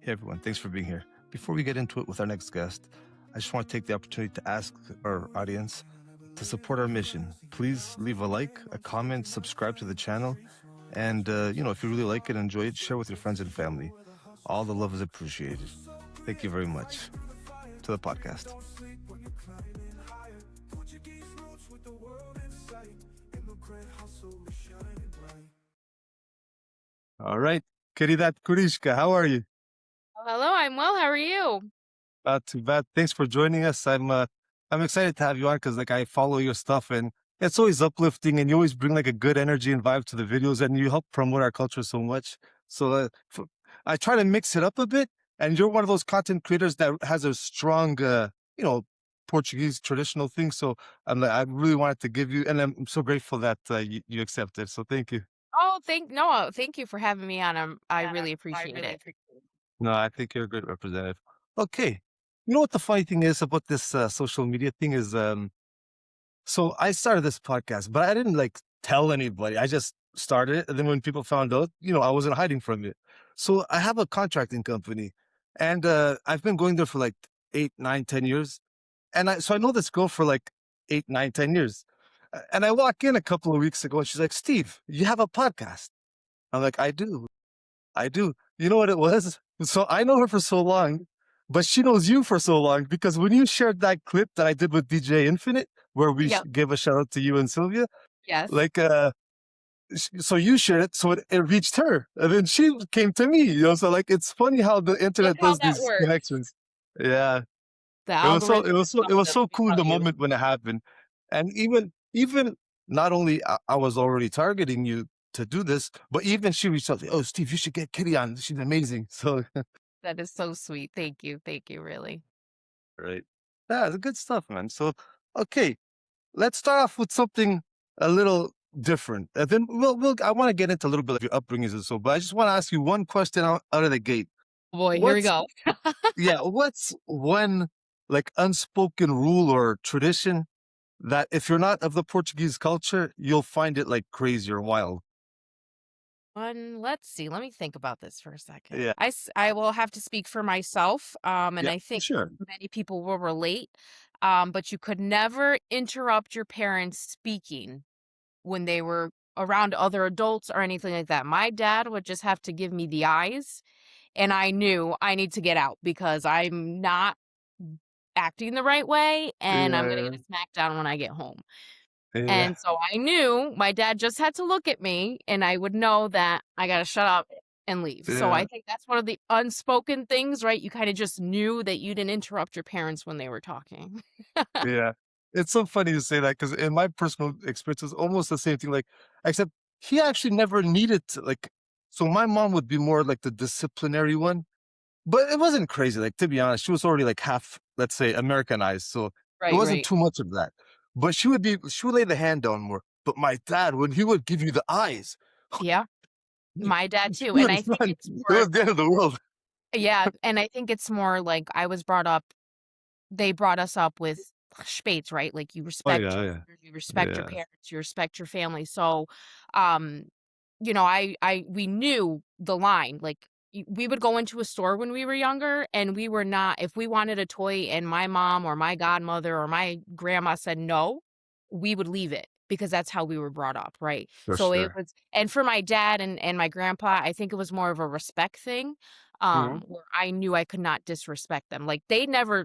Hey everyone, thanks for being here. Before we get into it with our next guest, I just want to take the opportunity to ask our audience to support our mission. Please leave a like, a comment, subscribe to the channel, and if you really like it, enjoy it, share with your friends and family. All the love is appreciated. Thank you very much. To the podcast. All right, querida Kurishka, how are you? Hello, I'm well. How are you? Not too bad. Thanks for joining us. I'm excited to have you on because I follow your stuff and it's always uplifting and you always bring like a good energy and vibe to the videos and you help promote our culture so much. So I try to mix it up a bit, and you're one of those content creators that has a strong, Portuguese traditional thing. So I really wanted to give you, and I'm so grateful that you accepted. So thank you. Oh, thank you for having me on. I really appreciate it. No, I think you're a good representative. Okay. You know what the funny thing is about this social media thing is, so I started this podcast, but I didn't like tell anybody. I just started it. And then when people found out, I wasn't hiding from it. So I have a contracting company and I've been going there for like 8, 9, 10 years. And so I know this girl for like 8, 9, 10 years. And I walk in a couple of weeks ago and she's like, Steve, you have a podcast. I'm like, I do. I do. You know what it was? So I know her for so long, but she knows you for so long because when you shared that clip that I did with DJ Infinite, where we Yep. gave a shout out to you and Sylvia, Yes. like, so you shared it, so it reached her, and then she came to me. So like it's funny how the internet That's how does that these works. connections. Yeah, The it was so algorithm it was so is it was something, so let me cool in tell the you. moment when it happened, and even not only I was already targeting you to do this, but even she reached out, oh Steve, you should get Kitty on. She's amazing. So That is so sweet. Thank you. Thank you, really. right, yeah, it's good stuff, man. So okay, let's start off with something a little different. And then I want to get into a little bit of your upbringings and so, but I just want to ask you one question out of the gate. Boy, here we What's go. what's one like unspoken rule or tradition that if you're not of the Portuguese culture, you'll find it like crazy or wild? Let's see. Let me think about this for a second. Yeah. I will have to speak for myself. And Yeah, I for think sure. many people will relate. But you could never interrupt your parents speaking when they were around other adults or anything like that. My dad would just have to give me the eyes, and I knew I need to get out because I'm not acting the right way and I'm gonna Yeah, get a smackdown when I get home. yeah, And so I knew my dad just had to look at me and I would know that I gotta shut up and leave. So I yeah, think that's one of the unspoken things, right? You kind of just knew that you didn't interrupt your parents when they were talking. yeah. It's so funny to say that because in my personal experience, it's almost the same thing. Like, except he actually never needed to, like, so my mom would be more like the disciplinary one, but it wasn't crazy. Like, to be honest, she was already like half, let's say, Americanized. So it Right, wasn't right. too much of that. But she would lay the hand down more. But my dad, when he would give you the eyes, Yeah, my dad you too. And I would think run. it's It more, was the end of the world. yeah, and I think it's more like I was brought up, they brought us up with spades, right? Like you Oh, respect yeah, your yeah. elders, you respect your Yeah. parents, you respect your family. So, um, we knew the line. Like we would go into a store when we were younger, and we were not. If we wanted a toy, and my mom or my godmother or my grandma said no, we would leave it because that's how we were brought up, right? For So it sure. was, and for my dad and my grandpa, I think it was more of a respect thing. Mhm. Where I knew I could not disrespect them. Like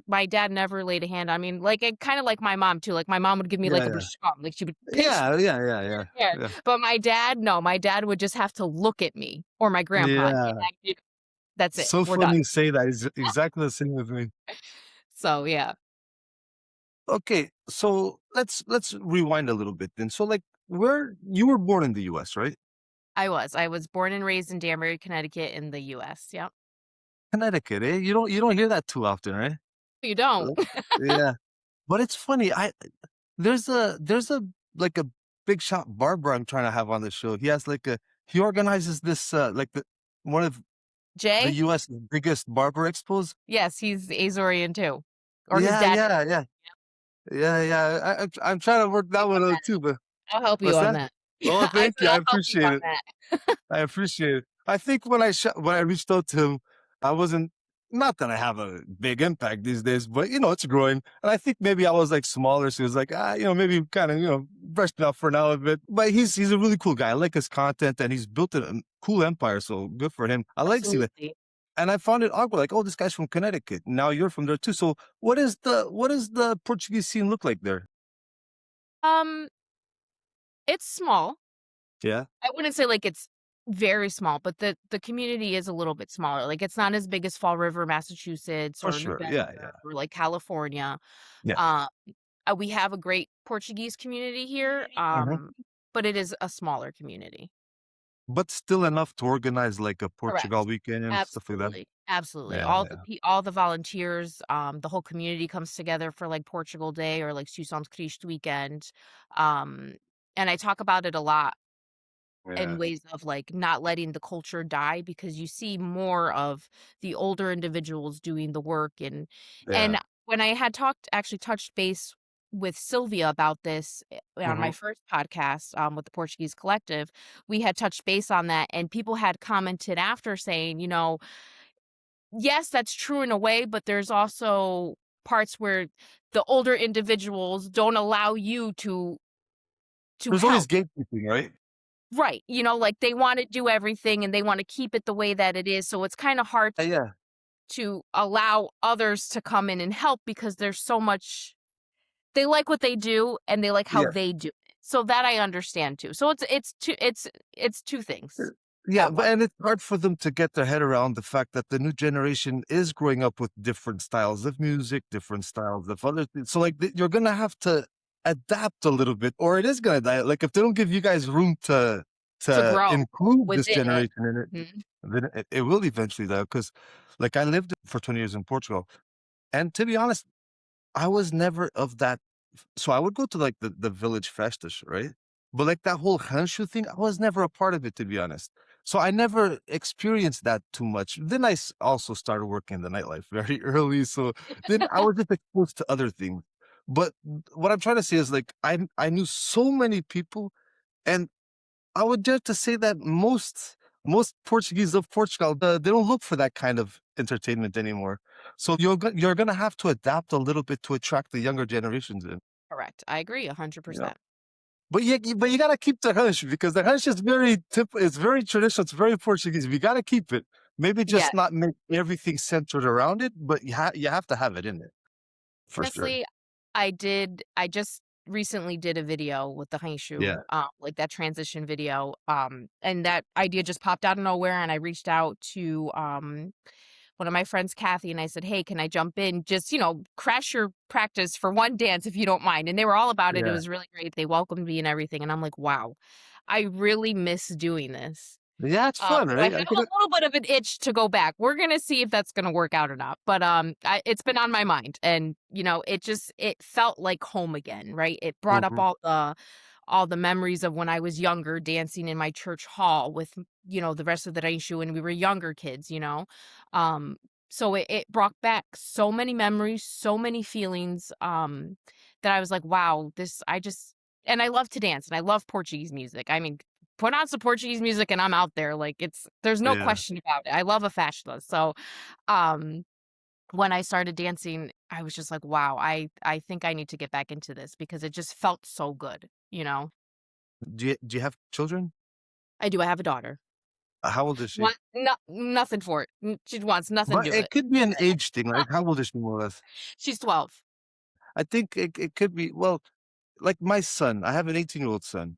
my dad never laid a hand on me. Like it kind of like my mom too. Like my mom would give me Yeah, like a yeah. basham, like she would pinch Yeah, yeah, yeah, yeah. hair. Yeah. But my dad, no, my dad would just have to look at me or my grandpa, and Yeah. I knew that's it. So We're done. funny you say that. It's exactly the same with me. So yeah, Okay, so let's rewind a little bit then. So like where you were born in the US, right? I was born and raised in Danbury, Connecticut, in the U.S. Yep. Connecticut, eh? You don't hear that too often, right? You don't. Like, yeah. But it's funny. There's a like a big shot barber I'm trying to have on the show. He organizes this like the one of the Jay? US biggest barber expos. Yes, he's Azorian too, or his Yeah, dad is. yeah, yeah. Yeah, yeah. I'm trying to work that one out too, but I'll help you what's on that? that. Oh, I thank said you. I I'll help you appreciate on it. that. I appreciate it. I think when I reached out to him, I wasn't not that I have a big impact these days, but it's growing. And I think maybe I was like smaller, so he was like, maybe kind of, brushed me off for now a bit. But he's a really cool guy. I like his content and he's built a cool empire. So good for him. I like seeing that. Absolutely. And I found it awkward, like, oh, this guy's from Connecticut. Now you're from there too. So what does the Portuguese scene look like there? Um, it's small. Yeah. I wouldn't say, like, it's very small, but the community is a little bit smaller, like, it's not as big as Fall River, Massachusetts, For or New sure. Bedford, Yeah, yeah. or, like, California. Yeah. Uh, we have a great Portuguese community here, Mhm. but it is a smaller community. But still enough to organize like a Portugal Correct. weekend and stuff like that. Absolutely, absolutely. Yeah, yeah. All the volunteers, the whole community comes together for, like, Portugal Day or, like, Cristo weekend, um, and I talk about it a lot in Yeah. ways of, like, not letting the culture die, because you see more of the older individuals doing the work. And Yeah. when I had actually touched base with Sylvia about this, on my Mhm. first podcast, with the Portuguese Collective, we had touched base on that, and people had commented after saying, "Yes, that's true in a way, but there's also parts where the older individuals don't allow you to There's always help." gatekeeping, right? Right, like, they wanna do everything and they wanna keep it the way that it is, so it's kinda hard Yeah. to allow others to come in and help, because there's so much they like what they do and they like how Yeah. they do it. So that I understand too. So it's 2 Uh, things Yeah, at but once. and it's hard for them to get their head around the fact that the new generation is growing up with different styles of music, different styles of other things. So like you're gonna have to adapt a little bit, or it is gonna die. Like if they don't give you guys room to To to grow include this within it. generation in it, Mhm. then it will eventually die. Because like I lived for 20 years in Portugal, and to be honest, I was never of that so I would go to, like, the village festas, right? But, like, that whole Hanshu thing, I was never a part of it, to be honest. So I never experienced that too much. Then I also started working in the nightlife very early, so then I was just exposed to other things. But what I'm trying to say is, like, I knew so many people, and I would dare to say that most Portuguese of Portugal, they don't look for that kind of entertainment anymore. So you're gonna have to adapt a little bit to attract the younger generations in, Correct. I agree you know? 100%. But you gotta keep the hush because the hush is it's very traditional, it's very Portuguese. We gotta keep it. Maybe Yeah. just not make everything centered around it, but you have to have it in it for sure. Honestly, I just recently did a video with the Yeah, Hainshu, like that transition video, and that idea just popped out of nowhere, and I reached out to, one of my friends, Kathy, and I said, "Hey, can I jump in? Just, crash your practice for one dance if you don't mind." And they were all about it. It yeah. was really great. They welcomed me and everything. And I'm like, wow, I really miss doing this. Yeah, it's fun, So I right? have a little bit of an itch to go back. We're gonna see if that's gonna work out or not. But it's been on my mind, and it felt like home again, right? It brought up Mhm. all the memories of when I was younger, dancing in my church hall with the rest of the Reishu when we were younger kids. Um, so it brought back so many memories, so many feelings. That I was like, wow, this I just and I love to dance and I love Portuguese music. I mean, put on some Portuguese music and I'm out there. Like there's no Yeah. question about it. I love a fashionista. So um when I started dancing, I was just like, wow, I think I need to get back into this because it just felt so good. Do you have children? I do. I have a daughter. How old is She she? wants nothing for it. She wants nothing to But do with it it. could be an age thing, like, how old is she more or less? She's 12. I think it could be well, like my son, I have an 18-year-old son.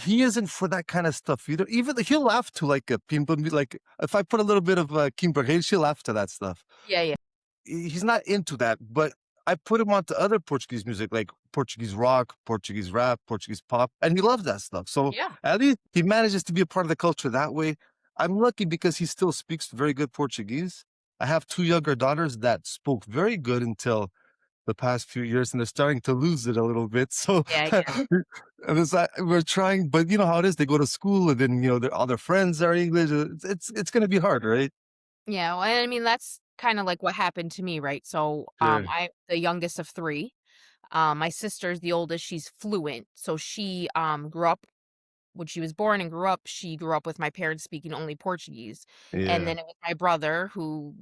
He isn't for that kind of stuff either. Even he'll laugh to like a Pimpa like if I put a little bit of Kimberley, she'll laugh to that stuff. Yeah, yeah. He's not into that, but I put him onto other Portuguese music like Portuguese rock, Portuguese rap, Portuguese pop, and he loves that stuff. So Yeah. at least he manages to be a part of the culture that way. I'm lucky because he still speaks very good Portuguese. I have two younger daughters that spoke very good until the past few years, and they're starting to lose it a little bit. So Yeah, yeah. and it's like we're trying, but you know how it is. They go to school, and then all their friends are English. It's going to be hard, right? Yeah, well, I mean, that's kinda like what happened to me, right? So, Sure. I'm the youngest of 3. My sister's the oldest, she's fluent, so she, grew up when she was born and grew up, she grew up with my parents speaking only Portuguese, and Yeah. then it was my brother who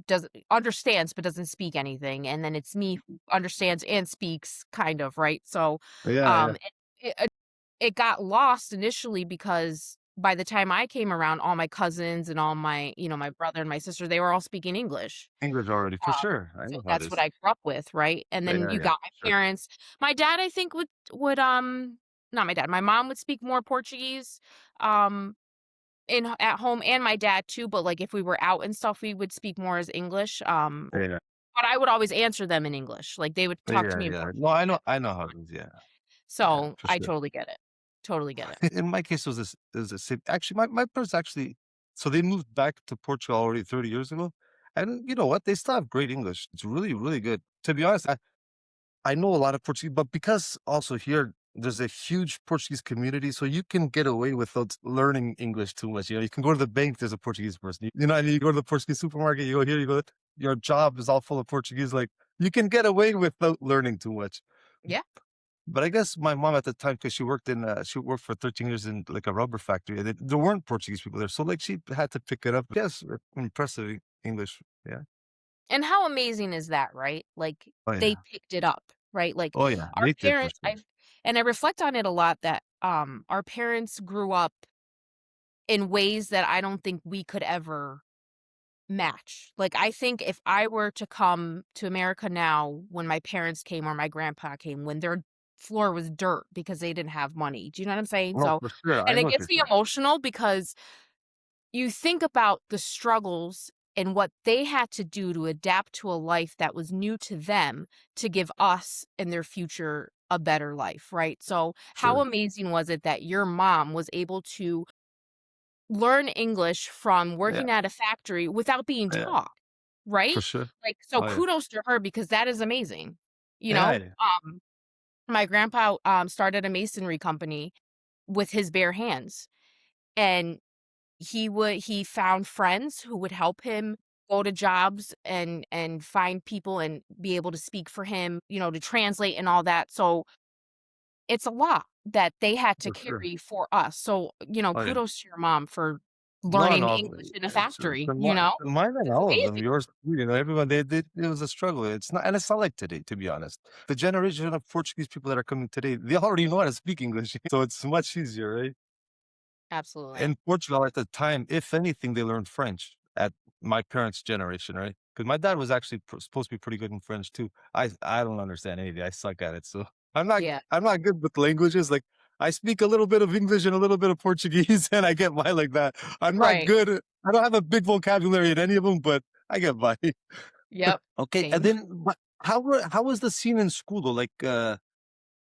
doesn't understands but doesn't speak anything, and then it's me who understands and speaks kind of, right? So, Yeah, yeah. um, it got lost initially because by the time I came around, all my cousins and all my, my brother and my sister, they were all speaking English. English already, for sure. I So know how it that's what is. I grew up with, right? And then Yeah, you yeah, got for my sure. parents. My dad, I think would not my dad. My mom would speak more Portuguese, um, at home, and my dad too. But like if we were out and stuff, we would speak more as English. Yeah, But I would always answer them in English. Like they would talk to yeah, me in yeah. No, Portuguese. I know how it is. Yeah, yeah, So for I sure. totally get it. Totally get it. In my case, it was the same. Actually, my parents actually, so they moved back to Portugal already 30 years ago, and you know what? They still have great English. It's really, really good. To be honest, I know a lot of Portuguese, but because also here there's a huge Portuguese community, so you can get away without learning English too much. You know, you can go to the bank, there's a Portuguese person. You know, and you go to the Portuguese supermarket, you go here, you go. Your job is all full of Portuguese. Like you can get away without learning too much. Yeah. But I guess my mom at the time, because she worked for 13 years in like a rubber factory, and there weren't Portuguese people there, so like she had to pick it up. Yes, impressive English. Yeah. And how amazing is that, right? Like, Oh they yeah. picked it up, right? Like, Oh yeah. our They did for parents sure. I reflect on it a lot that, our parents grew up in ways that I don't think we could ever match. Like, I think if I were to come to America now when my parents came or my grandpa came, when their floor was dirt because they didn't have money. Do you know what I'm saying? No, So for sure. I and know it what you're gets me saying. emotional because you think about the struggles and what they had to do to adapt to a life that was new to them to give us and their future a better life, right? So, how Sure. amazing was it that your mom was able to learn English from Yeah. working at a factory without being Yeah. taught, For right? sure. Like, so Oh, yeah. kudos to her because that is amazing. You Yeah, know, yeah. my grandpa started a masonry company with his bare hands, and he found friends who would help him go to jobs and find people and be able to speak for him, to translate and all that. So it's a lot that they had to For sure. carry for us. So, Oh, yeah. kudos to your mom for No, learning no, English in a it's factory, mine and It's all of them, amazing. yours too, you know, everyone, they it was a struggle. It's not, and it's not like today, to be honest. The generation of Portuguese people that are coming today, they already know how to speak English, so it's much easier, right? Absolutely. In Portugal at the time, if anything, they learned French at my parents' generation, right? Because my dad was actually supposed to be pretty good in French too. I don't understand anything. I suck at it, so Yeah. I'm not good with languages. Like I speak a little bit of English and a little bit of Portuguese, and I get by like that. I'm not Right. good. I don't have a big vocabulary in any of them, but I get by. Yep. Okay, and Same. then but how was the scene in school though? Like,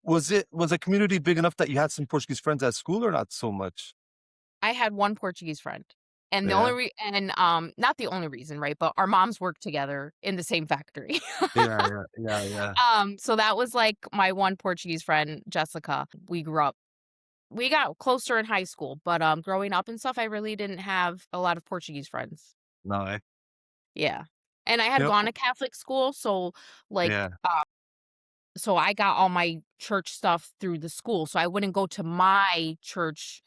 was the community big enough that you had some Portuguese friends at school, or not so much? I had one Portuguese friend. And the only Yeah, not the only reason, right? But our moms worked together in the same factory. yeah, yeah, yeah, yeah. So that was like my one Portuguese friend, Jessica. We got closer in high school, but growing up and stuff, I really didn't have a lot of Portuguese friends. No, Yeah. And I had yep, gone to Catholic school, so like yeah, so I got all my church stuff through the school. So I wouldn't go to my church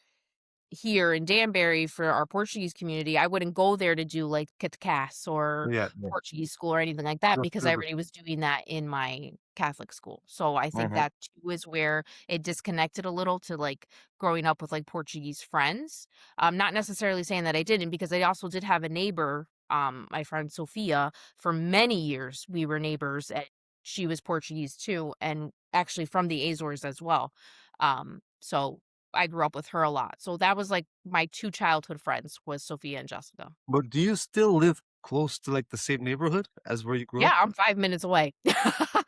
here in Danbury for our Portuguese community. I wouldn't go there to do like Catechesis or yeah, yeah. Portuguese school or anything like that Sure, because I sure, already was doing that in my Catholic school. So I think mhm. that too is where it disconnected a little to like growing up with like Portuguese friends. Not necessarily saying that I didn't because I also did have a neighbor, my friend Sophia, for many years we were neighbors and she was Portuguese too and actually from the Azores as well. So I grew up with her a lot. So that was like my 2 childhood friends was Sophia and Jessica. But do you still live close to, like, the same neighborhood as where you grew Yeah, up? I'm 5 minutes away.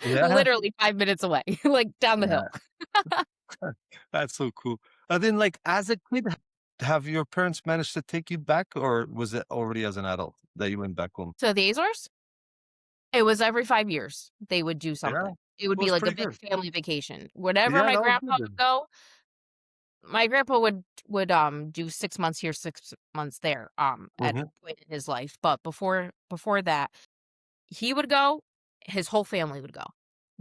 Yeah? Literally 5 minutes away, like down the hill. Yeah. That's so cool. And then, like, as a kid, have your parents managed to take you back, or was it already as an adult that you went back home? So the Azores, it was every 5 years they would do Yeah? something. It would Well, be it's like a pretty big good. family vacation. Whenever Yeah, my that was grandpa good would then. go, my grandpa would do 6 months here, 6 months there, at Mhm. a point in his life. But before that, he would go, his whole family would go.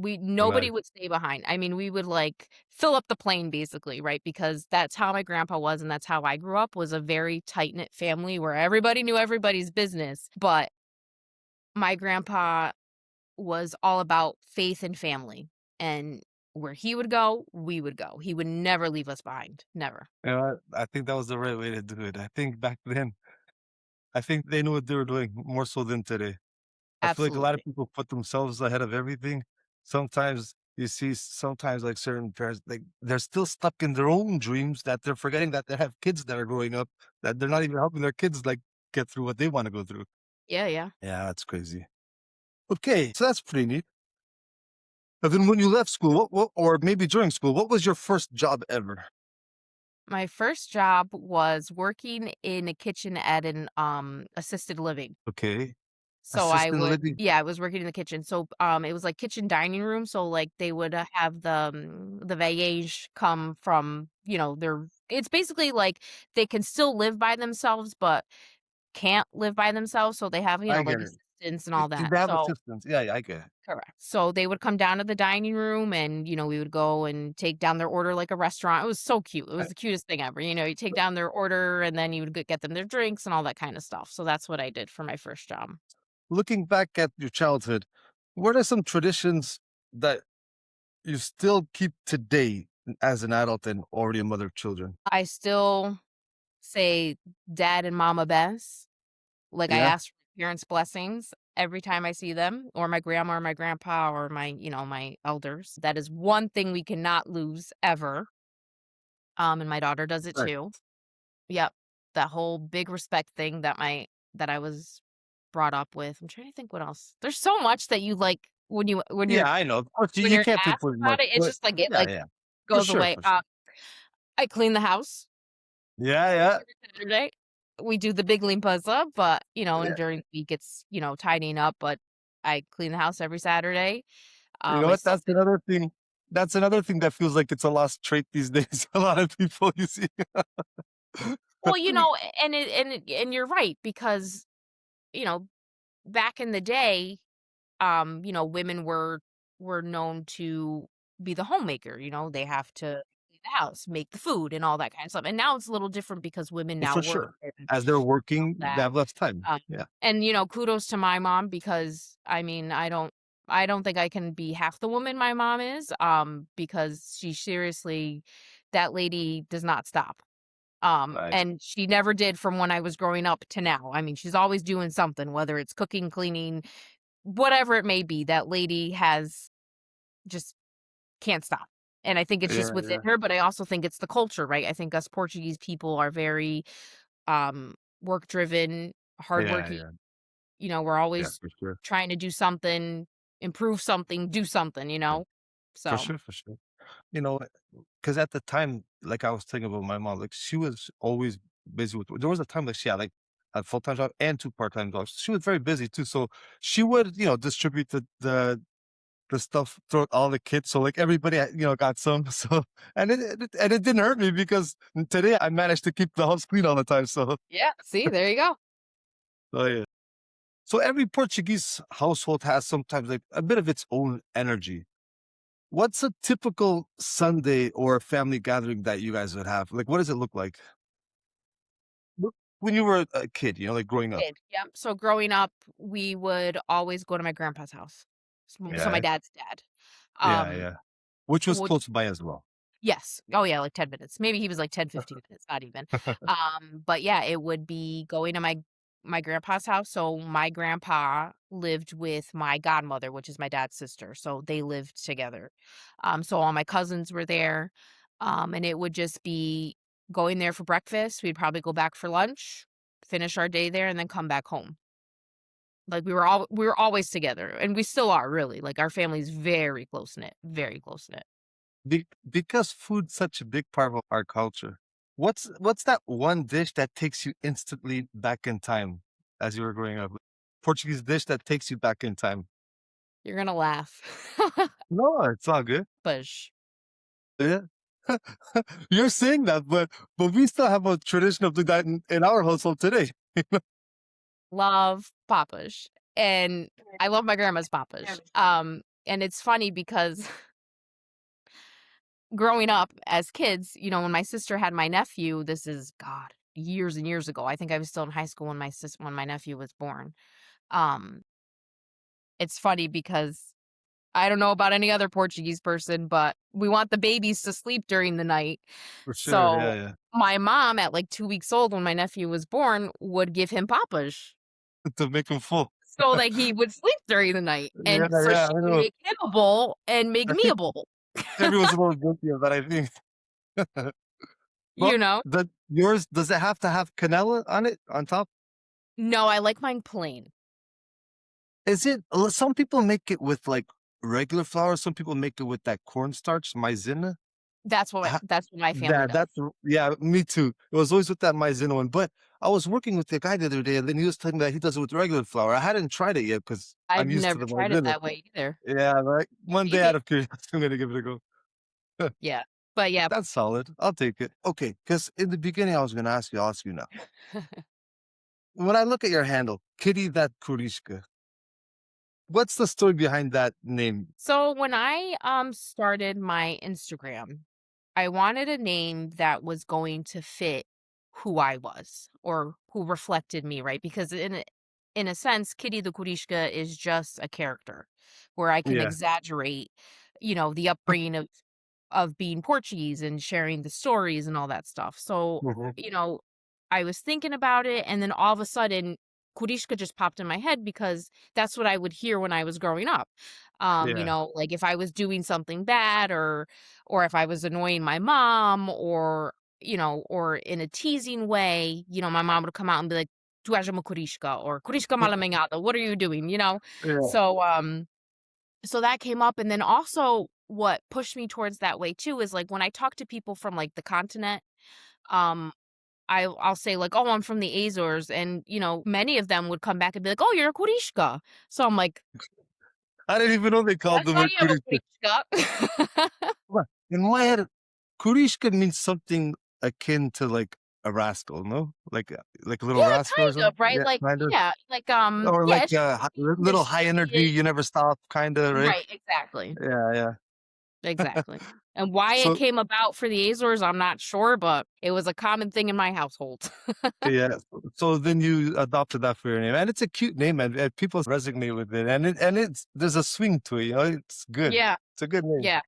Nobody Nice. would stay behind. I mean, we would, like, fill up the plane basically, right? Because that's how my grandpa was, and that's how I grew up, was a very tight-knit family where everybody knew everybody's business, but my grandpa was all about faith and family, and where he would go, we would go. He would never leave us behind, never. You know what? I think that was the right way to do it. I think back then, I think they knew what they were doing more so than today. I feel like a lot of Absolutely. people put themselves ahead of everything. Sometimes you see sometimes like certain parents, like they're still stuck in their own dreams that they're forgetting that they have kids that are growing up, that they're not even helping their kids like get through what they want to go through. Yeah, yeah. Yeah, that's crazy. Okay, so that's pretty neat. And then when you left school, what or maybe during school, what was your first job ever? My first job was working in a kitchen at an, assisted living. Okay. So I Assistant would living. yeah, I was working in the kitchen. So, it was like kitchen dining room, so, like, they would, have the voyage come from, their it's basically like they can still live by themselves, but can't live by themselves, so they have, I like, get it. assistants and all that. They have So assistants. Yeah, yeah, I get it. correct. So they would come down to the dining room and, we would go and take down their order like a restaurant. It was so cute. It was I- the cutest thing ever. You take down their order and then you would get them their drinks and all that kind of stuff. So that's what I did for my first job. Looking back at your childhood, what are some traditions that you still keep today as an adult and already a mother of children? I still say dad and mama best. Like, I Yeah, ask for my parents' blessings every time I see them, or my grandma or my grandpa or my elders. That is one thing we cannot lose ever. And my daughter does it right. too. Yep. That whole big respect thing that I was brought up with. I'm trying to think what else. There's so much that you like Yeah, I know. Of course, when you you're can't asked pinpoint about much, it, it's but just like it, yeah, yeah, for goes sure, away. for sure. I clean the house Yeah, yeah. every Saturday. We do the big limpieza, but, and Yeah. during the week, it's, tidying up, but I clean the house every Saturday. You know I what? still That's another thing. That's another thing that feels like it's a lost trait these days. A lot of people you see. well, and you're right because, you know, back in the day, women were known to be the homemaker, they have to clean the house, make the food, and all that kind of stuff, and now it's a little different because women now For work sure. and As they're all working, they that, have less time. Yeah. and, kudos to my mom because, I mean, I don't think I can be half the woman my mom is, because she seriously that lady does not stop, Nice. and she never did from when I was growing up to now. I mean, she's always doing something, whether it's cooking, cleaning, whatever it may be, that lady has just can't stop. And I think it's just Yeah, within yeah. her, but I also think it's the culture, right? I think us Portuguese people are very work driven, Yeah, hardworking. yeah. We're Yeah, always for sure. trying to do something, improve something, do something. For So sure, for sure. You know, because at the time, like I was thinking about my mom, like she was always busy with. There was a time like she had like a full time job and two part time jobs. She was very busy too, so she would distribute the stuff throughout all the kids. So like everybody got some. So and it didn't hurt me because today I managed to keep the house clean all the time. So yeah, see, there you go. oh yeah. So every Portuguese household has sometimes like a bit of its own energy. What's a typical Sunday or family gathering that you guys would have? Like, what does it look like? When you were a kid, like growing up? Kid, yep. So growing up, we would always go to my grandpa's house. So my Yeah, dad's dad. yeah, Um, yeah. Which was would close by as well. Yes. Oh, yeah, like 10 minutes. Maybe he was like 10, 15 minutes, not even. But yeah, it would be going to my grandpa's house. So my grandpa lived with my godmother, which is my dad's sister. So they lived together. So all my cousins were there. And it would just be going there for breakfast. We'd probably go back for lunch, finish our day there, and then come back home. Like we were always together, and we still are really. Like our family's very close knit, very close knit. Because food's such a big part of our culture. What's that one dish that takes you instantly back in time as you were growing up? Portuguese dish that takes you back in time. You're gonna laugh. No, it's all good. Push. Yeah. You're saying that, but we still have a tradition of doing that in our household today. Love papas, and I love my grandma's papas. And it's funny because growing up as kids, when my sister had my nephew, this is God, years and years ago. I think I was still in high school when my nephew was born. Um, it's funny because I don't know about any other Portuguese person, but we want the babies to sleep during the night. For sure. So Yeah, yeah. my mom at like 2 weeks old when my nephew was born would give him papas To make them full. so that he would sleep during the night. Yeah, And so yeah. she I would know. make him a bowl and make I me think a bowl, everyone's a little guilty of that, I think. Well, you know? yours, does it have to have canela on it, on top? No, I like mine plain. Is it some people make it with, like, regular flour, some people make it with that cornstarch, maizena. That's what my family Yeah, does. yeah, me too. It was always with that maizena one, but I was working with the guy the other day, and then he was telling me that he does it with regular flour. I hadn't tried it yet because 'cause I'm I've used to never the tried it maizena. that way either. Yeah, right. One day out of curiosity, I'm gonna give it a go. Yeah. But yeah. That's solid. I'll take it. Okay, because in the beginning, I was gonna ask you, I'll ask you now. When I look at your handle, Kitty That Kurishka, what's the story behind that name? So when I started my Instagram, I wanted a name that was going to fit who I was or who reflected me, right? Because in a sense, Kitty the Kurishka is just a character where I can Yeah. exaggerate, the upbringing of being Portuguese and sharing the stories and all that stuff. So, Mhm. you know, I was thinking about it and then all of a sudden Kurishka just popped in my head because that's what I would hear when I was growing up. Yeah. Like if I was doing something bad or if I was annoying my mom or in a teasing way, my mom would come out and be like, Tu és uma Kurishka or Kurishka malamanhada, what are you doing? Yeah. So so that came up, and then also what pushed me towards that way too is, like, when I talk to people from, like, the continent, um, I'll say, like, "Oh, I'm from the Azores," and, many of them would come back and be like, "Oh, you're a Kurishka." So I'm like, I didn't even know they called "Yes, them I a am a Kurishka. Kurishka." Well, in my head, Kurishka means something akin to, like, a rascal, no? Like a little Yeah, rascal or kind of, something? right? Yeah, Like, kind of. yeah, like, Or yeah, like, it's just hi being little high energy, mistreated. you never stop kinda, right? Right, exactly, Yeah, yeah. exactly. And why it So came about for the Azores, I'm not sure, but it was a common thing in my household. yeah, so then you adopted that for your name, and it's a cute name, and people resonate with it, and there's a swing to it, it's good. Yeah, It's a good name. yeah.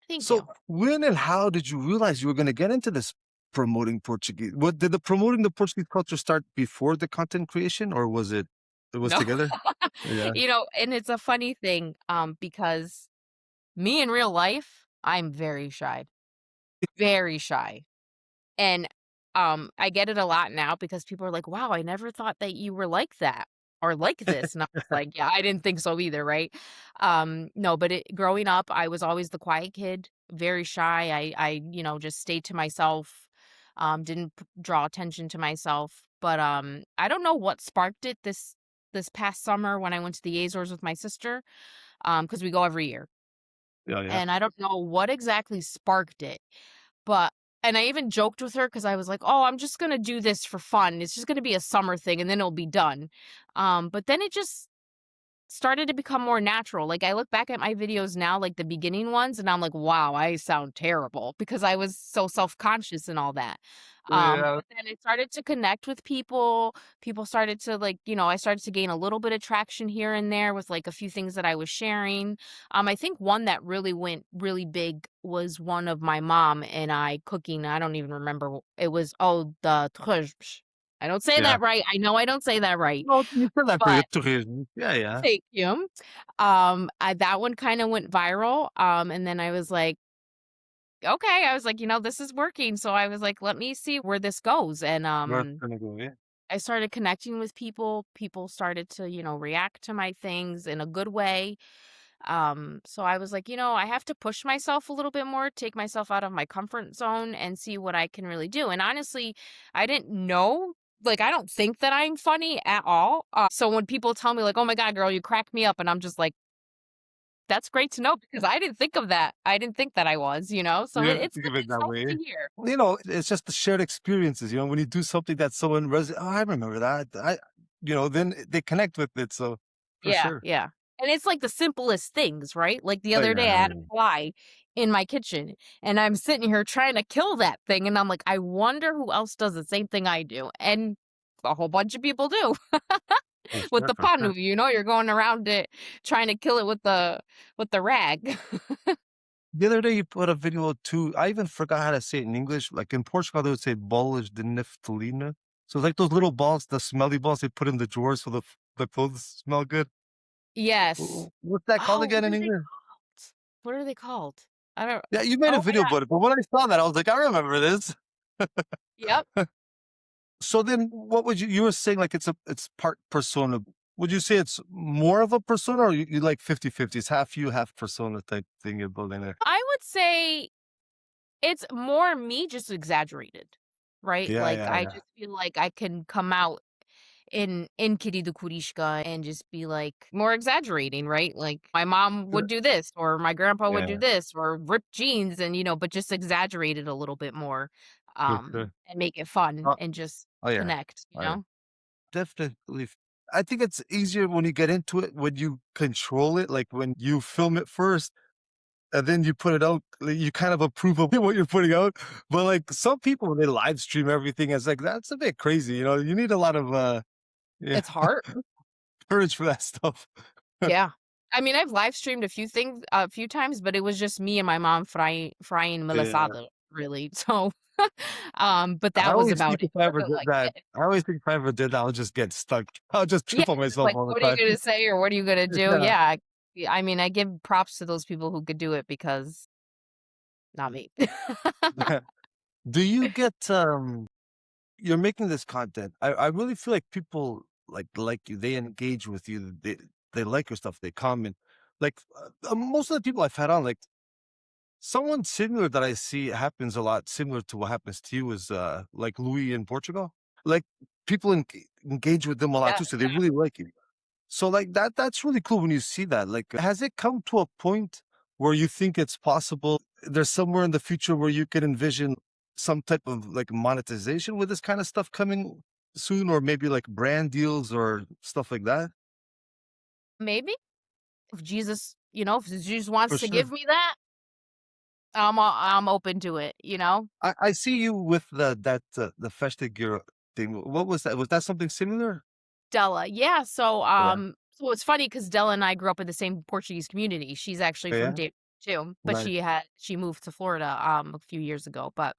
Thank So you. when and how did you realize you were gonna get into this promoting Portuguese? What did the promoting the Portuguese culture start before the content creation, or it was No. together? Yeah. And it's a funny thing, because me in real life, I'm very shy, very shy. And, I get it a lot now because people are like, "Wow, I never thought that you were like that or like this." And I was like, "Yeah, I didn't think so either," right? No, but growing up, I was always the quiet kid, very shy. I just stayed to myself, didn't draw attention to myself. But I don't know what sparked it this past summer when I went to the Azores with my sister, because we go every year. Yeah, yeah. And I don't know what exactly sparked it, but and I even joked with her because I was like, "Oh, I'm just gonna do this for fun. It's just gonna be a summer thing and then it'll be done." But then it just started to become more natural. Like, I look back at my videos now, like the beginning ones, and I'm like, "Wow, I sound terrible," because I was so self-conscious and all that. Yeah, But then I started to connect with people. People started to like, I started to gain a little bit of traction here and there with like a few things that I was sharing. I think one that really went really big was one of my mom and I cooking. I don't even remember. It was, oh, the I don't say yeah. that right. I know I don't say that right. No, you said that pretty But good tourism. Yeah, yeah. thank you. That one kinda went viral, and then I was like, "Okay," I was like, "This is working," so I was like, "Let me see where this goes," and, Where it's gonna go, yeah. I started connecting with people. People started to, react to my things in a good way. So I was like, I have to push myself a little bit more, take myself out of my comfort zone and see what I can really do. And honestly, I didn't know, like, I don't think that I'm funny at all. So when people tell me, like, oh my God, girl, you crack me up, and I'm just like, that's great to know because I didn't think of that. I didn't think that I was, So You didn't it's think good. of it It's that nice to way. hear. It's just the shared experiences, when you do something that "Oh, I remember that." Then they connect with it, so for Yeah, sure. yeah. And it's like the simplest things, right? Like the Oh, other day, I yeah, had a fly in my kitchen, and I'm sitting here trying to kill that thing, and I'm like, "I wonder who else does the same thing I do," and a whole bunch of people do. for With sure, the for sure. panu, you're going around it trying to kill it with the rag. The other day, you put a video too. I even forgot how to say it in English. Like in Portugal, they would say bolas de naftalina. So like those little balls, the smelly balls they put in the drawers so the clothes smell good. Yes. What's that called Oh, again what in are they English? called? What are they called? I don't Yeah, you made a Oh my video god. about it, but when I saw that, I was like, I remember this. Yep. So then, what would you were saying like it's part persona. Would you say it's more of a persona, or you like 50-50? It's half you, half persona type thing you're building there? I would say it's more me just exaggerated, right? Yeah, Like, yeah, I yeah. just feel like I can come out in Querido Kurishka and just be, like, more exaggerating, right? Like, my mom would do this, or my grandpa would do Yeah, this, or rip jeans and, but just exaggerate it a little bit more, for sure. and make it fun Uh, and just oh yeah, connect, oh yeah. Definitely. I think it's easier when you get into it, when you control it, like when you film it first and then you put it out, like, you kind of approve of what you're putting out. But like some people, when they live stream everything, it's like that's a bit crazy. You need a lot of yeah, It's hard. courage for that stuff. Yeah. I mean, I've live streamed a few things a few times, but it was just me and my mom frying Yeah. melasada, really. So, but I that was always think about it. if I But, ever did like, that, I always think if I ever did that, I'll just get stuck. I'll just yeah, trip on it's myself like, all the what are you time. gonna say or what are you gonna do? Yeah. Yeah, I mean, I give props to those people who could do it because not me. Do you get you're making this content. I really feel like people like you. They engage with you. They like your stuff. They comment. Like most of the people I've had on, like someone similar that I see happens a lot, similar to what happens to you, is like Louis in Portugal. Like people engage with them a lot Yeah, too, so they really like you. So like that's really cool when you see that. Like, has it come to a point where you think it's possible there's somewhere in the future where you could envision some type of like monetization with this kind of stuff coming soon, or maybe like brand deals or stuff like that? maybe if Jesus For wants to give sure. me that, I'm open to it. I see you with the Festiger thing. What was that? Was that something similar? Della, yeah, Yeah. so it's funny because Della and I grew up in the same Portuguese community. She's actually from Yeah. Dayton too, but Nice. she moved to Florida, a few years ago, but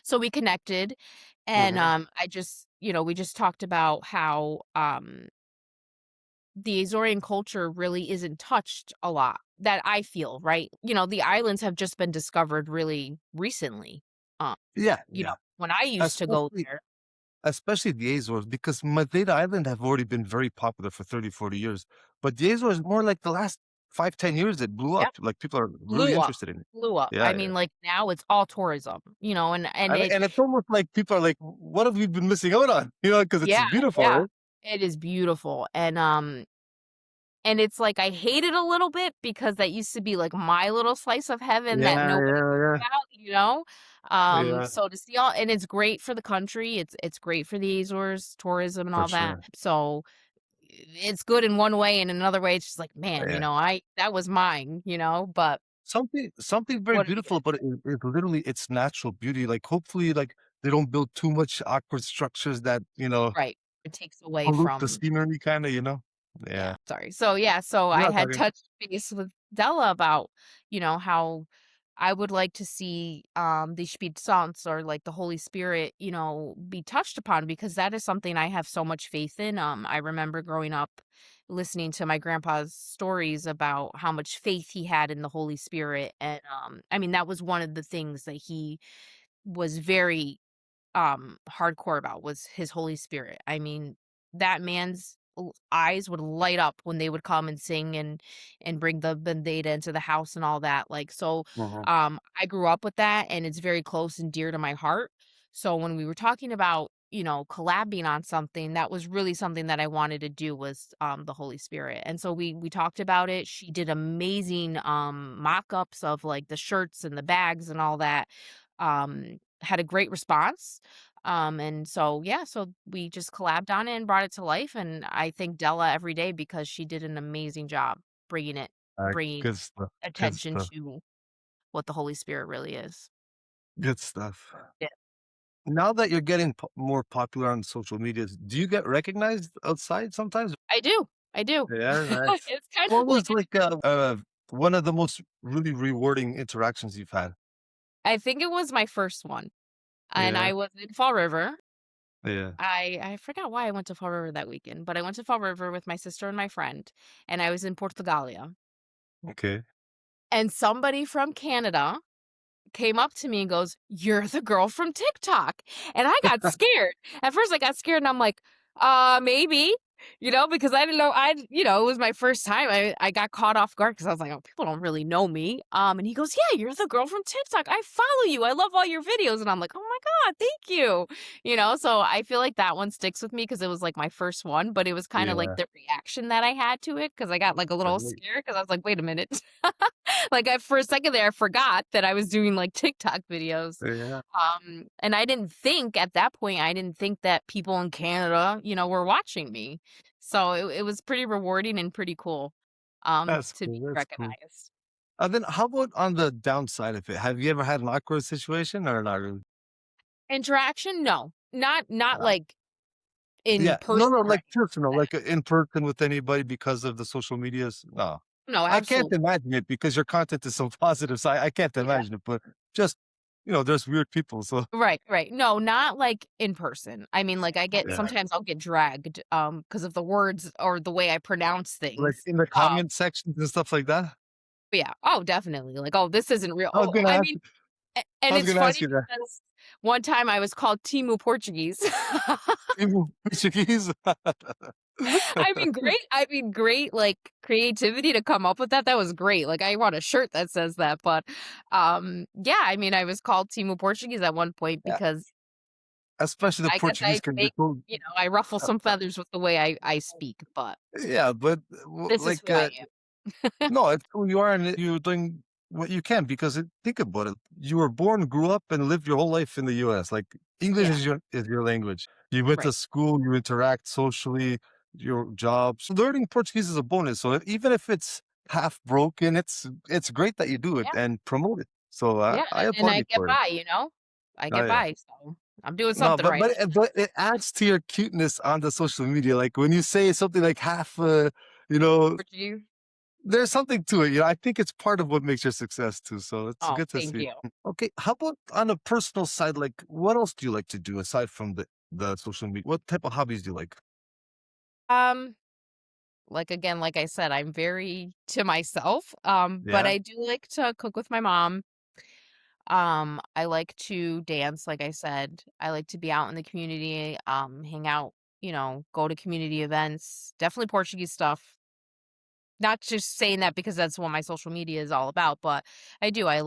so we connected and, Hmm. I just we just talked about how, the Azorean culture really isn't touched a lot that I feel, right? The islands have just been discovered really recently, um, Yeah. Yeah. when I used to go Especially there. Especially the Azores, because Madeira Island have already been very popular for 30, 40 years. But the Azores, more like the last 5, 10 years, it blew up. Like people are really Blew up, interested in it. blew up. I Yeah, yeah. mean, like, now it's all tourism, and it And it's almost like people are like, what have we been missing out on? Because it's yeah, beautiful, yeah. right? It is beautiful, and it's like I hate it a little bit because that used to be, like, my little slice of heaven Yeah, that nobody yeah, knew about? yeah. Yeah, So to see all and it's great for the country, it's great for the Azores, tourism and for all that. sure. So, it's good in one way, and in another way, it's just like, "Man, Yeah. I that was mine," but Something very what are you beautiful gonna about it is literally its natural beauty. Like hopefully like they don't build too much awkward structures that, Right. It takes away pollute the from scenery kinda. Yeah, Yeah. sorry. So You're I not had talking. touched base with Della about, how I would like to see the Spiritisans or like the Holy Spirit, be touched upon because that is something I have so much faith in. I remember growing up listening to my grandpa's stories about how much faith he had in the Holy Spirit. And I mean that was one of the things that he was very hardcore about was his Holy Spirit. I mean, that man's eyes would light up when they would come and sing and bring the bandeta into the house and all that. Like so Mhm. I grew up with that and it's very close and dear to my heart. So when we were talking about, collabing on something, that was really something that I wanted to do was the Holy Spirit. And so we talked about it. She did amazing mock-ups of like the shirts and the bags and all that. Had a great response. And so, yeah, so we just collabed on it and brought it to life, and I thank Della every day because she did an amazing job bringing Good stuff. Good attention stuff. to what the Holy Spirit really is. Good stuff. Yeah. Now that you're getting more popular on social medias, do you get recognized outside sometimes? I do, I do. Yeah, nice. It's kind of What like was like one of the most really rewarding interactions you've had? I think it was my first one, and Yeah, I was in Fall River. yeah. I forgot why I went to Fall River that weekend, but I went to Fall River with my sister and my friend, and I was in Portugalia, Okay. and somebody from Canada came up to me and goes, "You're the girl from TikTok." And I got scared. At first I got scared and I'm like, maybe, because I didn't know it was my first time. I got caught off guard because I was like, oh, people don't really know me. And he goes, "Yeah, you're the girl from TikTok. I follow you. I love all your videos." And I'm like, "Oh my God, thank you." So I feel like that one sticks with me because it was like my first one, but it was kind of like Yeah. the reaction that I had to it because I got like a little Right. scared because I was like, wait a minute. Like, for a second there, I forgot that I was doing, like, TikTok videos, Yeah. and I didn't think that people in Canada, were watching me. So it was pretty rewarding and pretty cool, That's to be cool. That's cool. recognized. Then how about on the downside of it? Have you ever had an awkward situation or not really? Interaction? No. Not, Uh, like, in yeah. No, person no, or like anything personal, like like in person with anybody because of the social medias. No, that. No, I can't absolutely. imagine it because your content is so positive. So I can't Yeah. imagine it, but just, there's weird people. So Right, right. No, not, like, in person. I mean, like, I get yeah, sometimes I'll get dragged, because of the words or the way I pronounce like things. in the Um comment sections and stuff like that. Yeah. Oh, definitely. Like, "Oh, this isn't real." I was Oh, gonna I ask. mean, I and was it's gonna ask funny you that. because one time I was called Timu Portuguese. People Portuguese. Great, like, creativity to come up with that. That was great. Like, I want a shirt that says that, but, yeah, I mean, I was called Timu Portuguese at one point Yeah, because especially the I guess Portuguese can be so. I ruffle Uh, some uh, feathers with the way I speak, but yeah, but this is like who I am. no, it's who you are, and you're doing what you can because think about it. You were born, grew up, and lived your whole life in the U.S. Like English Yeah, is your language. You went right. to school, you interact socially, your jobs. Learning Portuguese is a bonus. So even if it's half broken, it's great that you do it Yeah. and promote it. So Yeah, I and applaud I you get for it. by, I Oh get yeah. by, so I'm doing No, something but right. it adds to your cuteness on the social media. Like when you say something like half, you know, For you. there's something to it. I think it's part of what makes your success too. So it's Oh, good to thank see. you. Okay, how about on a personal side? Like, what else do you like to do aside from the social media? What type of hobbies do you like? Um, like, again, like I said, I'm very to myself, but Yeah, I do like to cook with my mom. I like to dance, like I said. I like to be out in the community, hang out, go to community events, definitely Portuguese stuff. Not just saying that because that's what my social media is all about, but I do. I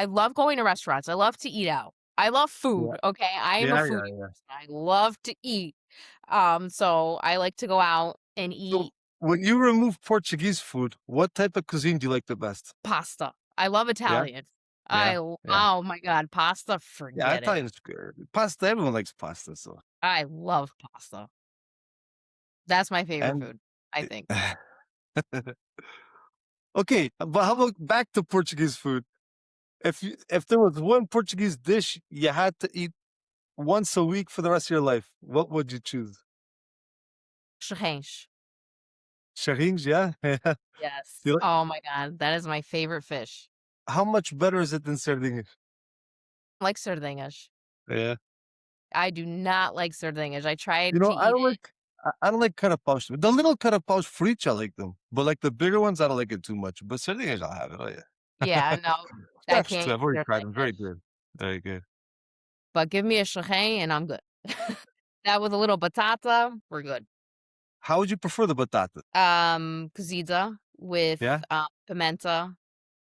love going to restaurants. I love to eat out. I love yeah, food, okay? I am a yeah, yeah, foodie yeah. person. I love to eat. So I like to go out and So eat when you remove Portuguese food, what type of cuisine do you like the best? pasta. I love Yeah, Italian. yeah, yeah, Oh my god, pasta, yeah. forget it. Italian's good. Pasta. Everyone likes pasta. So I love pasta. That's my favorite and food, I think. okay, but how about back to Portuguese food? If there was one Portuguese dish you had to eat once a week for the rest of your life, what would you choose? Shyness. Charrinhos, yeah? Yeah. Yes. You like Oh my god, that is my favorite fish. how much better is it than sardines? I like sardinas. Yeah. I do not like sardinas. I tried to I eat don't it. like I don't like carapaus. The little carapaus frites, I like them, but, like, the bigger ones, I don't like it too much, but sardines, I'll have it, oh, Yeah, yeah. no, I That's can't true, eat I've already tried them, very sardinas. good. Very good. But give me a shaheen and I'm good. That with a little batata, we're good. How would you prefer the batata? Cozida with, Yeah? pimenta,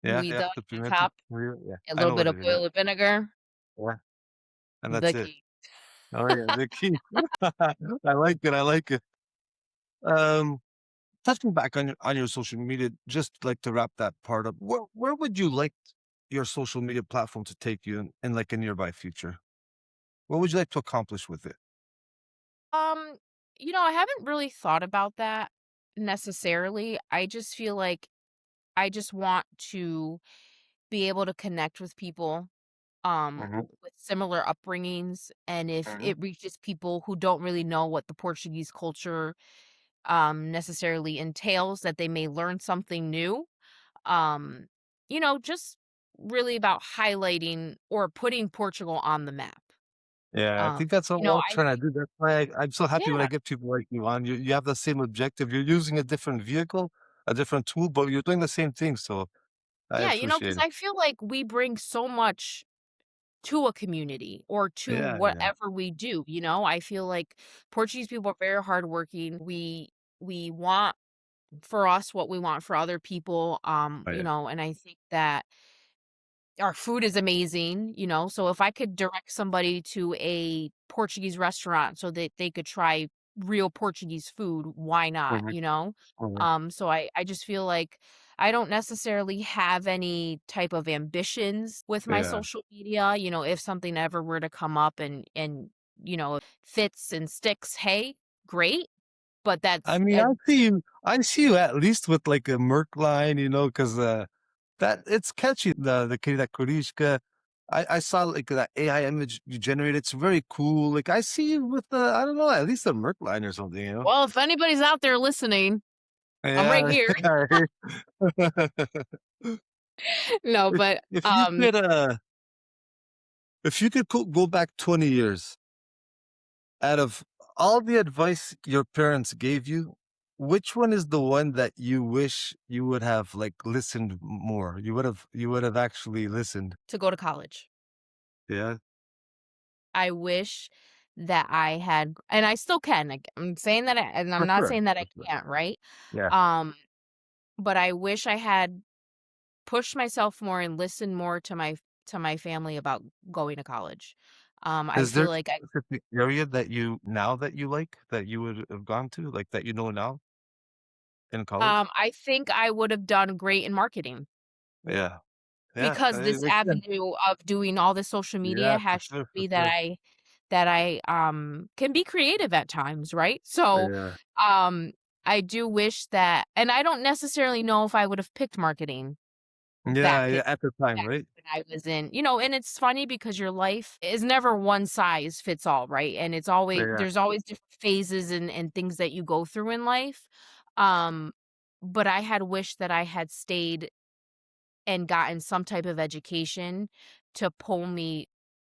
Yeah, yeah, moída the on pimento, top, yeah, a I little know bit what of it is, boiled vinegar, yeah, and the that's it. key. Oh, yeah, the key. I like it, I like it. Um, touching back on your social media, just like to wrap that part up, where would you like your social media platform to take you in like a nearby future? What would you like to accomplish with it? Um, I haven't really thought about that necessarily. I just feel like I just want to be able to connect with people Mhm, with similar upbringings, and if mhm. it reaches people who don't really know what the Portuguese culture necessarily entails, that they may learn something new. Um, just really about highlighting or putting Portugal on the map. Yeah, I think that's what we're all I trying to think do. That's why I'm so happy when I yeah. get people like you on. You have the same objective. You're using a different vehicle, a different tool, but you're doing the same thing, so I Yeah, appreciate because it. I feel like we bring so much to a community or to Yeah, yeah. whatever we do, I feel like Portuguese people are very hardworking. We want for us what we want for other people, Oh, yeah. and I think that our food is amazing, so if I could direct somebody to a Portuguese restaurant so that they could try real Portuguese food, why not, Mhm, mhm. So I just feel like I don't necessarily have any type of ambitions with my Yeah. social media, if something ever were to come up fits and sticks, hey, great, but I that's mean, I see you at least with, like, a Merc line, 'cause, that it's catchy, the kitty, that Kurishka. I saw, like, that AI image you generated, it's very cool, like, I see you with, I don't know, at least a Merc line or something, you know? well, if anybody's out there listening, I'm right Yeah, here. I hear No, if but, if you could, if you could go back 20 years, out of all the advice your parents gave you, which one is the one that you wish you would have, like, listened more? You would have actually listened. to go to college. Yeah? I wish that I had and I still can, like, I'm saying that and I'm For not sure, saying that I for sure. can't, right? Yeah. Um, but I wish I had pushed myself more and listened more to my family about going to college. I Is there feel a like I specific area that you like, that you would have gone to, like, that you know now in college? I think I would have done great in marketing Yeah. Yeah, because this again. avenue of doing all this social media Yeah, for has sure, shown for me sure. that can be creative at times, right? So, Yeah. um, I do wish that and I don't necessarily know if I would have picked marketing Yeah, back yeah, at at the time, back right? when I was in and it's funny because your life is never one size fits all, right? And it's always Yeah. there's always different phases and things that you go through in life. Um, but I had wished that I had stayed and gotten some type of education to pull me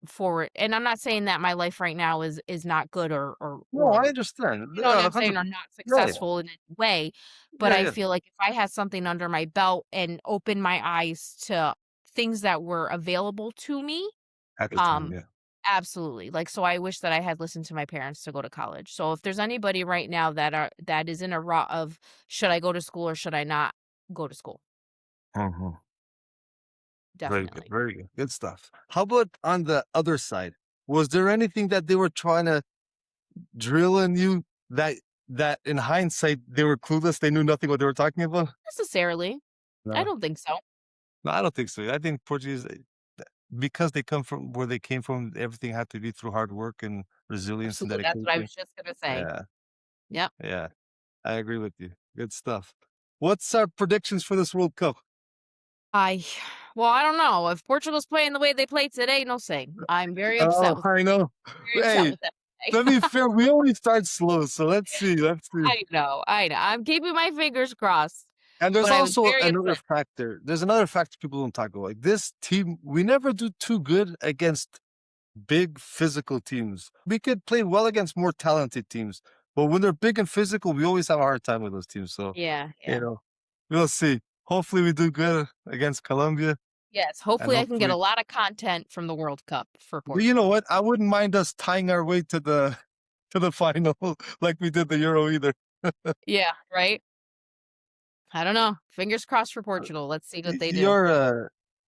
forward. And I'm not saying that my life right now is not good No, I or understand. you know what Yeah, I'm saying, or 100%. not Yeah, yeah. successful in any way, but Yeah, I yeah. feel like if I had something under my belt and opened my eyes to things that were available to me, At the time, um, yeah. absolutely. Like, so I wish that I had listened to my parents to go to college. So if there's anybody right now that is in a rut of should I go to school or should I not go to school? Mhm. Very good, Definitely. very good. Good stuff. How about on the other side? Was there anything that they were trying to drill in you that in hindsight they were clueless, they knew nothing what they were talking about? Necessarily. I No. don't think so. No, I don't think so. I think Portuguese, because they come from where they came from, everything had to be through hard work and resilience and Absolutely. That's what I dedication. was just gonna say. Yeah, Yep. yeah. I agree with you. Good stuff. What's our predictions for this World Cup? I well, I don't know. If Portugal's playing the way they play today, no say. I'm Oh, I know. very upset Hey, with them to today. be fair, we always start slow, so let's see, let's see. I know. I'm keeping my fingers crossed, And there's but I was also very another upset. factor. There's another factor people don't talk about. Like, this team, we never do too good against big physical teams. We could play well against more talented teams, but when they're big and physical, we always have a hard time with those teams. So, Yeah, you yeah. know, we'll see. Hopefully, we do good against Colombia, Yes, and hopefully I can get hopefully, a lot of content from the World Cup for but you know Portugal. what? I wouldn't mind us tying our way to the final like we did the Euro either. Yeah, right? I don't know. Fingers crossed for Portugal. Let's see what they do.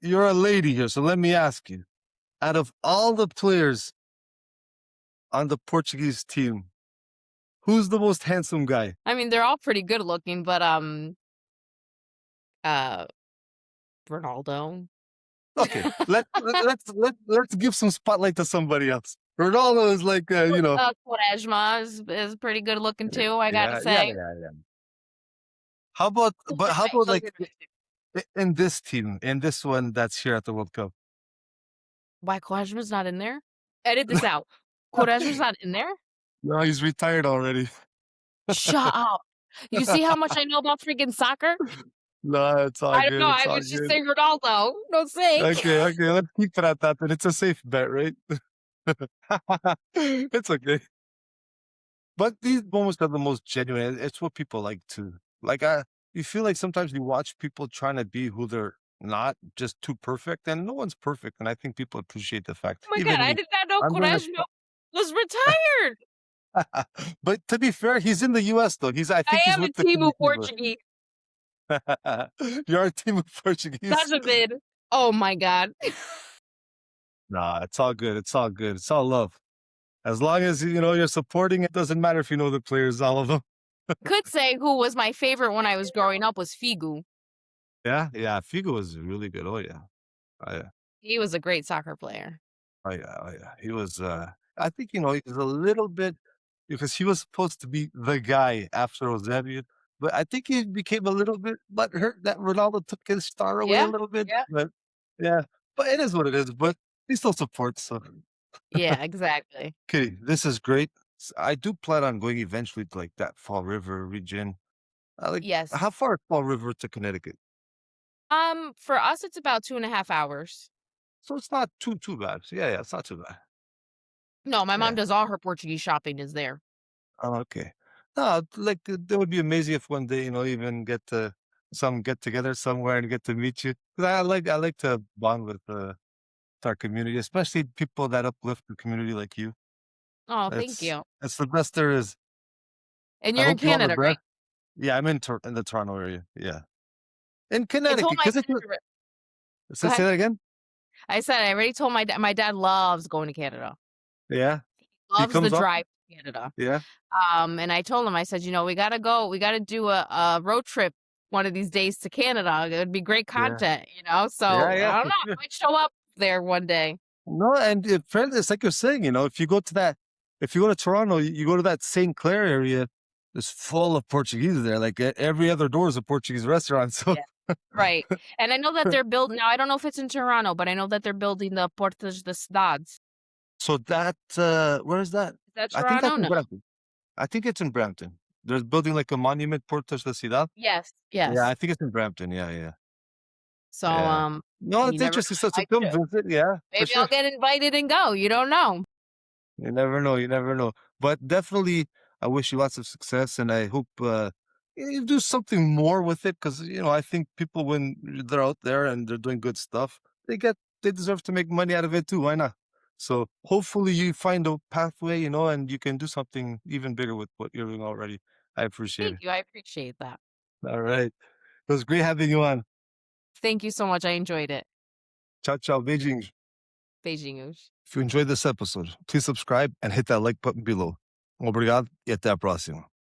You're a lady here, so let me ask you: out of all the players on the Portuguese team, who's the most handsome guy? I mean, they're all pretty good looking, but uh Ronaldo. Okay, let's give some spotlight to somebody else. Ronaldo is like, Quaresma is pretty good looking too, I gotta yeah, yeah, say. yeah, yeah. How about, He'll but get how my about he'll like get my in this team, in this one that's here at the World Cup? Why Quaresma's not in there? Edit this out. Quaresma's not in there? No, he's retired already. Shut up. You see how much I know about freaking soccer? No, it's all I don't know, good. It's I all was just good. saying Ronaldo. Don't say. Okay, okay. Let's keep it at that. Then it's a safe bet, right? It's okay. But these moments are the most genuine. It's what people like to like. You feel like sometimes you watch people trying to be who they're not, just too perfect, and no one's perfect. And I think people appreciate the fact. Oh my god, Even I me, did not know I'm doing this. Quaresma was retired. But to be fair, he's in the U.S. though. I I think he's am a with the Teemu Curitiba. Portuguese. You're a team of Portuguese. Touch a bit. Oh my god. Nah, it's all good. It's all good. It's all love. As long as you're supporting, it doesn't matter if you know the players, all of them. Could say who was my favorite when I was growing up was Figu. Yeah, yeah. Figo was really good. Oh yeah, oh yeah, He was a great soccer player. oh yeah, oh yeah. He was. I think he was a little bit because he was supposed to be the guy after Eusebio, but I think he became a little bit butthurt that Ronaldo took his star away a Yeah, little bit. yeah. But yeah, but it is what it is. But he still supports. So, Yeah, exactly. okay, this is great. I do plan on going eventually to like that Fall River region. I like Yes. how far is Fall River to Connecticut? For us, it's about 2.5 hours. So it's not too bad. So yeah, yeah, it's not too bad. No, my mom Yeah. does all her Portuguese shopping is there. Oh, okay. No, like that would be amazing if one day, even get to some get together somewhere and get to meet you. 'Cause I like to bond with our community, especially people that uplift the community like you. Oh, thank It's you. it's the best there is. And I you're in hope you all the Canada, best. right? Yeah, I'm in the Toronto area. Yeah, in I Connecticut, told my because it's dad to re Go say ahead. that again. I said I already told my dad loves going to Canada. Yeah, he Loves the comes up. drive to Canada. Yeah, And I told him, I said, "We gotta go. We gotta do a road trip one of these days to Canada. It would be great yeah, content, you know? yeah, So, yeah, I don't for know, I sure. might show up there one day." No, and it's like you're saying, if you go to Toronto, you go to that St. Clair area, it's full of Portuguese there. Like every other door is a Portuguese restaurant. So, Yeah. Right. And I know that they're building now, I don't know if it's in Toronto, but I know that they're building the Portas de Cidades. so that where is that? Is that I think that's Toronto? in No. Brampton. I think it's in Brampton. They're building like a monument, Portas da Cidade. Yes, Yeah, yes. I think it's in Brampton. Yeah, yeah, So, yeah. No, you it's never know, interesting. So I might come visit. Yeah, for maybe I'll sure. get invited and go, you don't know. You never know. You never know. But definitely, I wish you lots of success, and I hope you do something more with it. Because I think people, when they're out there and they're doing good stuff, they deserve to make money out of it too. Why not? So hopefully, you find a pathway, and you can do something even bigger with what you're doing already. I appreciate Thank it. you, I appreciate that. All right, it was great having you on. Thank you so much, I enjoyed it. Ciao, ciao, Beijing. Beijinhos. If you enjoyed this episode, please subscribe and hit that like button below. Obrigado e até a próxima.